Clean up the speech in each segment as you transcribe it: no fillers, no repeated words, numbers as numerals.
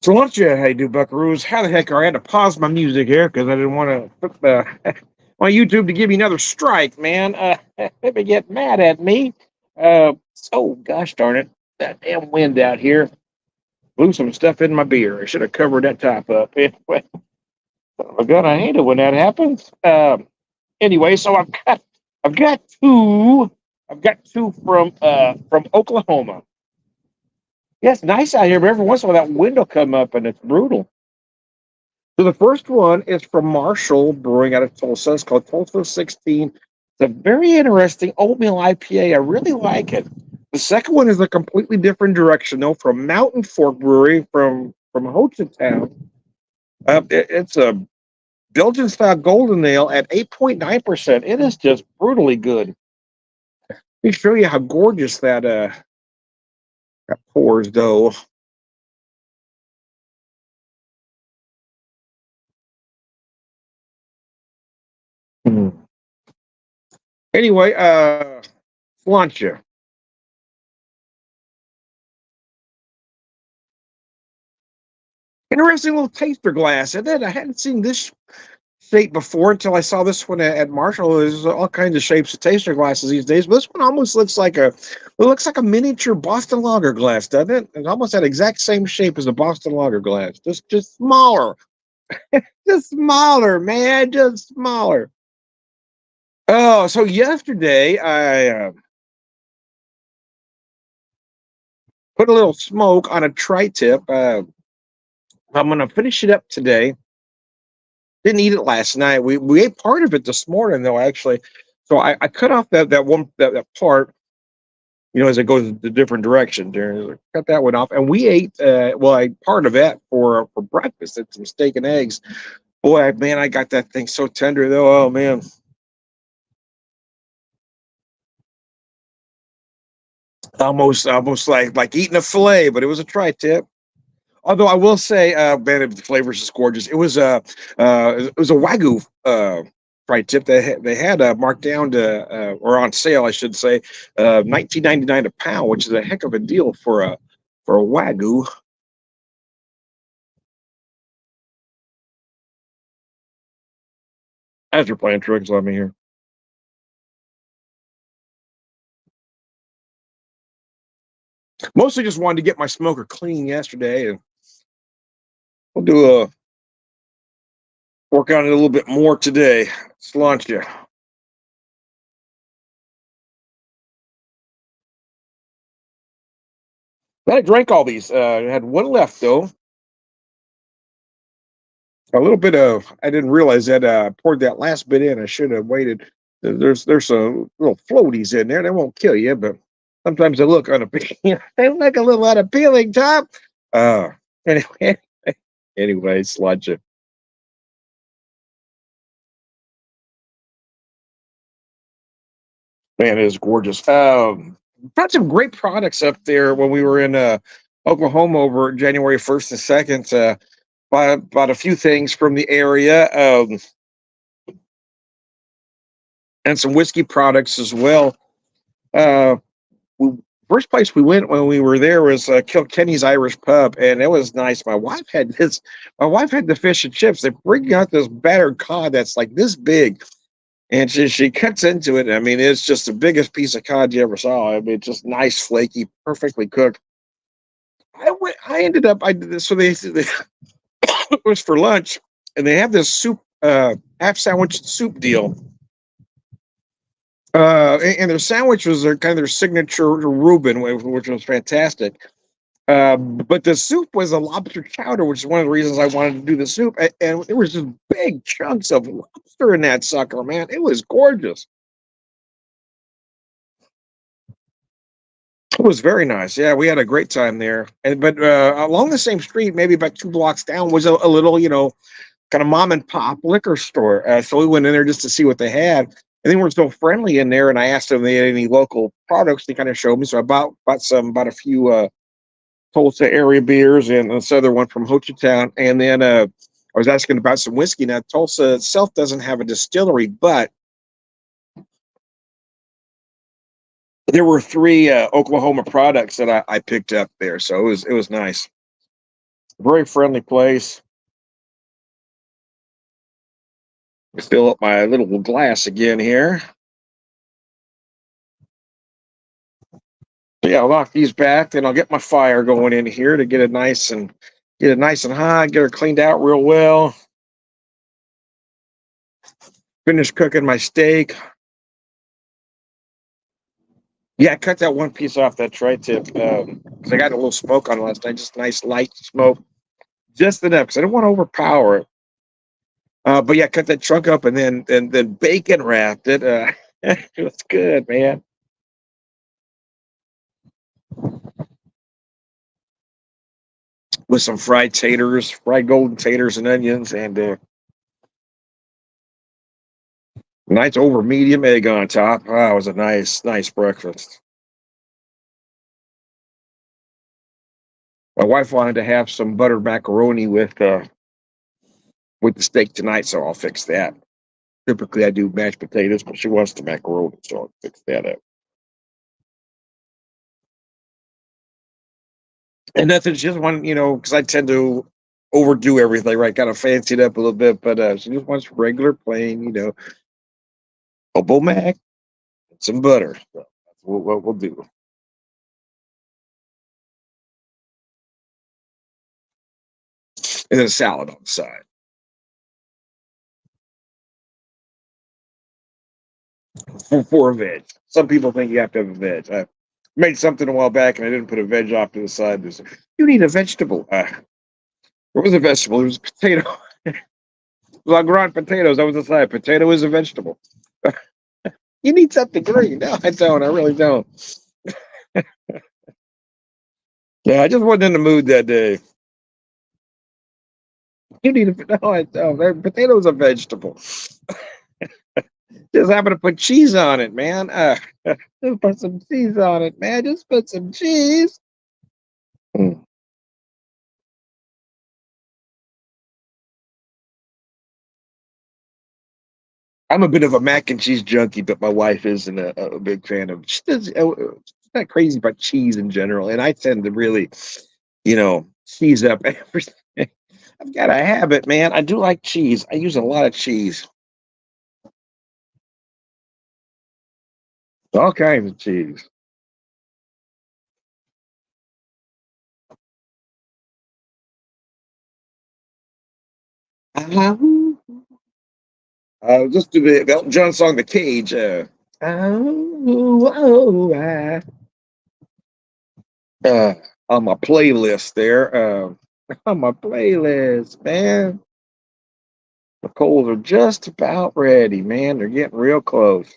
So lunch, how you do, Buckaroos? How the heck I had to pause my music here because I didn't want to put my YouTube to give me another strike, man. They get mad at me. Oh gosh darn it, that damn wind out here blew some stuff in my beer. I should have covered that top up. Anyway, oh God, I hate it when that happens. Anyway, so I've got two, I've got two from Oklahoma. Yeah, it's nice out here, but every once in a while that wind will come up and it's brutal. So the first one is from Marshall Brewing out of Tulsa. It's called Tulsa 16. It's a very interesting oatmeal IPA. I really like it. The second one is a completely different direction, though, from Mountain Fork Brewery from Hochatown. It's a Belgian style golden ale at 8.9%. It is just brutally good. Let me show you how gorgeous that pours, though. Hmm. Anyway, lunch. Interesting little taster glass. And then I hadn't seen this shape before until I saw this one at Marshall. There's all kinds of shapes of taster glasses these days. But this one almost looks like a miniature Boston Lager glass, doesn't it? It's almost that exact same shape as a Boston Lager glass, just smaller, just smaller, man, just smaller. Oh, so yesterday I put a little smoke on a tri-tip. I'm gonna finish it up today. Didn't eat it last night. We ate part of it this morning though, actually. So I cut off that part, as it goes the different direction. There, cut that one off, and we ate. I part of that for breakfast. It's some steak and eggs. Boy, man, I got that thing so tender though. Oh man, almost like eating a fillet, but it was a tri-tip. Although I will say, man, the flavors is gorgeous. It was a wagyu fried tip. They had marked down to or on sale, I should say, 19.99 a pound, which is a heck of a deal for a wagyu. As you're playing tricks, let me hear. Mostly just wanted to get my smoker clean yesterday, and we'll do a work on it a little bit more today. Let's launch you. But I drank all these. I had one left though. A little bit of I didn't realize that poured that last bit in. I should have waited. There's some little floaties in there. They won't kill you, but sometimes they look unappealing. They look a little unappealing, Tom. Uh anyway, anyway, sludge it. Man, it is gorgeous. Found some great products up there when we were in Oklahoma over January 1st and 2nd. Bought a few things from the area. And some whiskey products as well. Uh, we, First place we went when we were there was Kilkenny's Irish Pub, and it was nice. My wife had this. My wife had the fish and chips. They bring out this battered cod that's like this big, and she cuts into it. I mean, it's just the biggest piece of cod you ever saw. I mean, it's just nice, flaky, perfectly cooked. I ended up. I did this. So it was for lunch, and they have this soup, half sandwich soup deal. And their sandwich was their kind of their signature Reuben, which was fantastic. But the soup was a lobster chowder, which is one of the reasons I wanted to do the soup. And there was just big chunks of lobster in that sucker, man. It was gorgeous. It was very nice. Yeah, we had a great time there. And but along the same street, maybe about 2 blocks down, was a little, kind of mom and pop liquor store. So we went in there just to see what they had. And they were so friendly in there, and I asked them if they had any local products. They kind of showed me. So I bought a few Tulsa area beers and this other one from Hochatown. And then I was asking about some whiskey. Now Tulsa itself doesn't have a distillery, but there were three Oklahoma products that I picked up there. So it was nice. Very friendly place. Fill up my little glass again here. So yeah, I'll lock these back, then I'll get my fire going in here to get it nice and hot, get it cleaned out real well. Finish cooking my steak. Yeah, I cut that one piece off that tri-tip because I got a little smoke on it last night, just nice light smoke, just enough because I don't want to overpower it. But yeah, cut that chunk up and then bacon wrapped it. It was good, man. With some fried taters, fried golden taters and onions, and nice over medium egg on top. Oh, it was a nice breakfast. My wife wanted to have some buttered macaroni with the steak tonight, so I'll fix that. Typically, I do mashed potatoes, but she wants the macaroni, so I'll fix that up. And nothing, she just wanted, because I tend to overdo everything, right? Kind of fancy it up a little bit, but she just wants regular, plain, obo mac and some butter. So that's what we'll do. And then a salad on the side. For a veg. Some people think you have to have a veg. I made something a while back and I didn't put a veg off to the side. They said, you need a vegetable. What was a vegetable? It was a potato. Well, ground potatoes. That was the side. Potato is a vegetable. You need something green. No, I don't. I really don't. Yeah, I just wasn't in the mood that day. You need a no, I don't. Potato is a vegetable. Just happen to put cheese on it, man. Just put some cheese on it, man. Just put some cheese. Mm. I'm a bit of a mac and cheese junkie, but my wife isn't a big fan of. She's not crazy about cheese in general, and I tend to really, cheese up everything. I've got a habit, man. I do like cheese. I use a lot of cheese, all kinds of cheese. Just do the Elton John song, "The Cage." Uh, on my playlist there. On my playlist, man. The coals are just about ready, man. They're getting real close.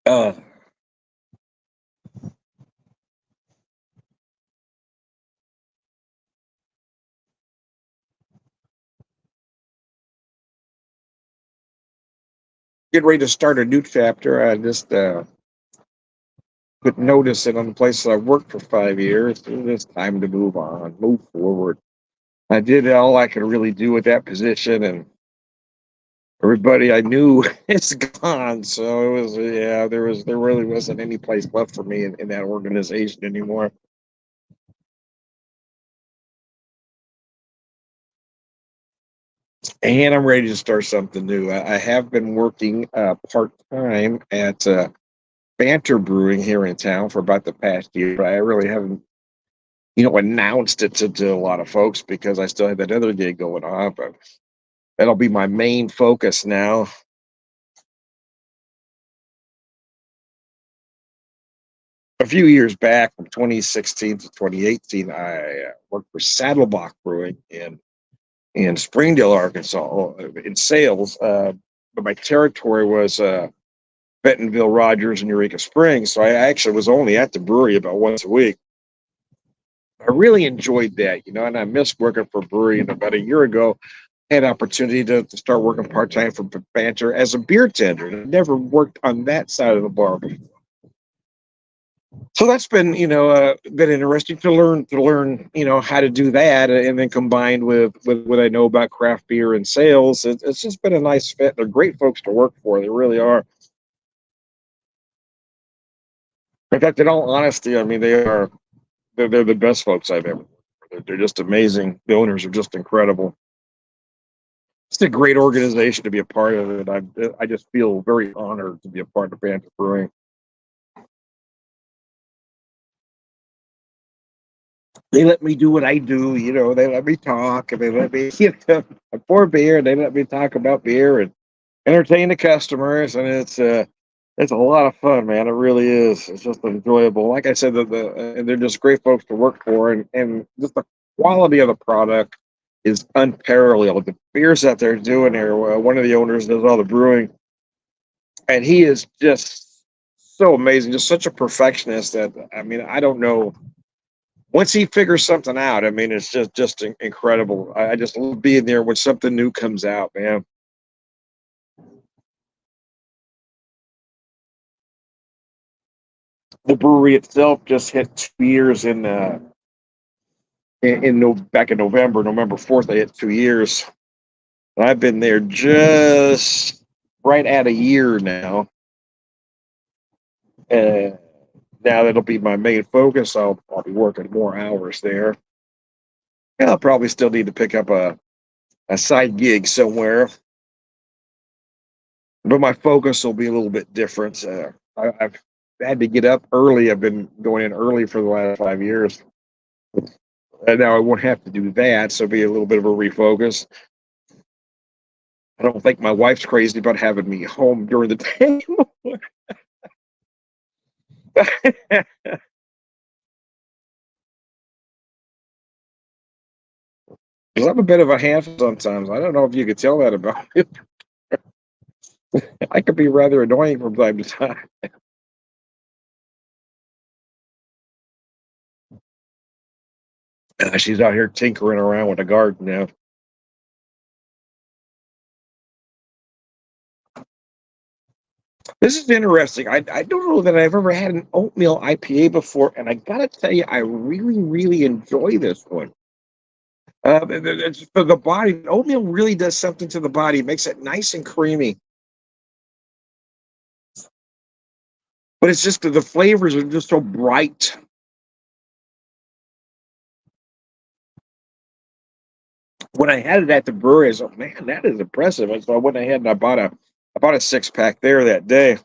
Uh, Getting ready to start a new chapter. I just could notice it on the places I've worked for 5 years. It's time to move on, move forward. I did all I could really do with that position, and everybody I knew is gone. So it was, yeah, there really wasn't any place left for me in that organization anymore. And I'm ready to start something new. I have been working part time at Banter Brewing here in town for about the past year. But I really haven't, announced it to a lot of folks because I still have that other gig going on. But that'll be my main focus now. A few years back, from 2016 to 2018, I worked for Saddlebach Brewing in Springdale, Arkansas, in sales. But my territory was Bentonville, Rogers, and Eureka Springs. So I actually was only at the brewery about once a week. I really enjoyed that, and I missed working for a brewery. And about a year ago, I had an opportunity to start working part time for Banter as a beer tender. And I never worked on that side of the bar before. So that's been, been interesting to learn, how to do that, and then combined with what I know about craft beer and sales, it's just been a nice fit. They're great folks to work for. They really are. In fact, in all honesty, I mean, they're the best folks I've ever. They're just amazing. The owners are just incredible. It's a great organization to be a part of it. I just feel very honored to be a part of Banter Brewing. They let me do what I do. They let me talk and they let me I pour beer and they let me talk about beer and entertain the customers, and it's a lot of fun, man. It really is. It's just enjoyable. Like I said, and they're just great folks to work for, and just the quality of the product is unparalleled. The beers that they're doing here, one of the owners does all the brewing, and he is just so amazing, just such a perfectionist that I mean, I don't know. Once he figures something out, I mean, it's just incredible. I just love being there when something new comes out, man. The brewery itself just hit 2 years in no back in November 4th. They hit 2 years. I've been there just right at a year now. And now that'll be my main focus. I'll be working more hours there. And I'll probably still need to pick up a side gig somewhere, but my focus will be a little bit different. I've had to get up early. I've been going in early for the last 5 years, and now I won't have to do that. So it'll be a little bit of a refocus. I don't think my wife's crazy about having me home during the day. Because I'm a bit of a handful sometimes. I don't know if you could tell that about me. I could be rather annoying from time to time. She's out here tinkering around with the garden now. This is interesting. I don't know that I've ever had an oatmeal IPA before, and I gotta tell you, I really, really enjoy this one. It's for the body. Oatmeal really does something to the body. It makes it nice and creamy, but it's just the flavors are just so bright. When I had it at the brewery, I was like, man, that is impressive. And so I went ahead and I bought a 6 pack there that day.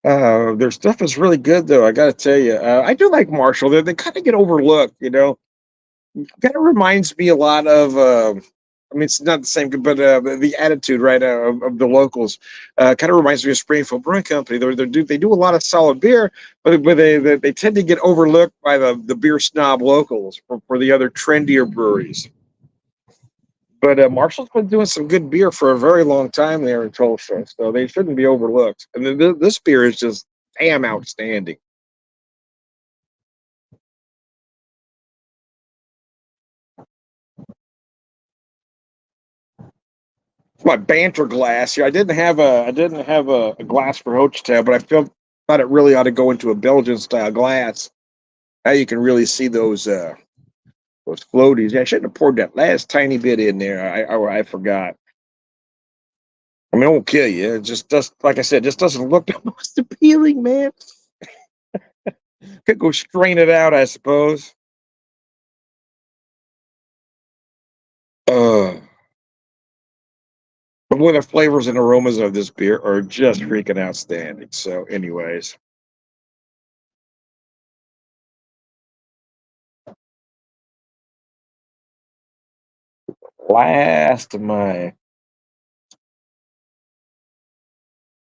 Their stuff is really good, though. I got to tell you, I do like Marshall. They kind of get overlooked, Kind of reminds me a lot of. I mean, it's not the same, but the attitude, right, of the locals, kind of reminds me of Springfield Brewing Company. They do a lot of solid beer, but they tend to get overlooked by the beer snob locals for the other trendier breweries. But Marshall's been doing some good beer for a very long time there in Tulsa, so they shouldn't be overlooked. And this beer is just damn outstanding. My banter glass here. I didn't have a glass for Hochstab, but thought it really ought to go into a Belgian style glass. Now you can really see those floaties. Yeah, I shouldn't have poured that last tiny bit in there. I forgot. I mean, it won't kill you. It just does, like I said, just doesn't look the most appealing, man. Could go strain it out, I suppose. Uh, but boy, the flavors and aromas of this beer are just freaking outstanding. So, anyways, last of my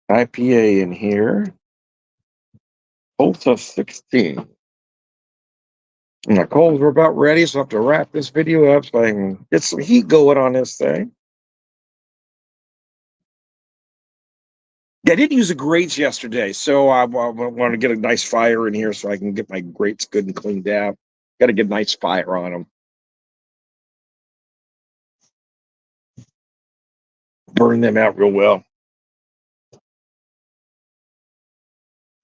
IPA in here, Ulta 16. And my coals are about ready, so I have to wrap this video up so I can get some heat going on this thing. Yeah, I did use the grates yesterday, so I want to get a nice fire in here so I can get my grates good and cleaned out. Got to get a nice fire on them. Burn them out real well.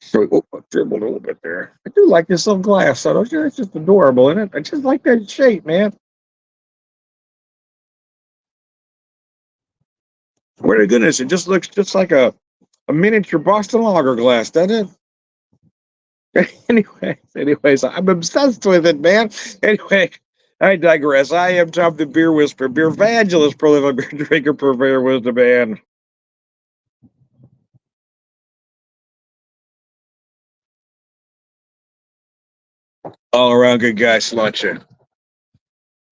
So, I dribbled a little bit there. I do like this little glass, so it's just adorable, isn't it? I just like that shape, man. What a goodness, it just looks just like a miniature Boston Lager glass, doesn't it? Anyways, I'm obsessed with it, man. Anyway, I digress. I am Tom the Beer Whisperer, beer evangelist, prolific beer drinker, purveyor, wisdom man. All around good guy, slut you.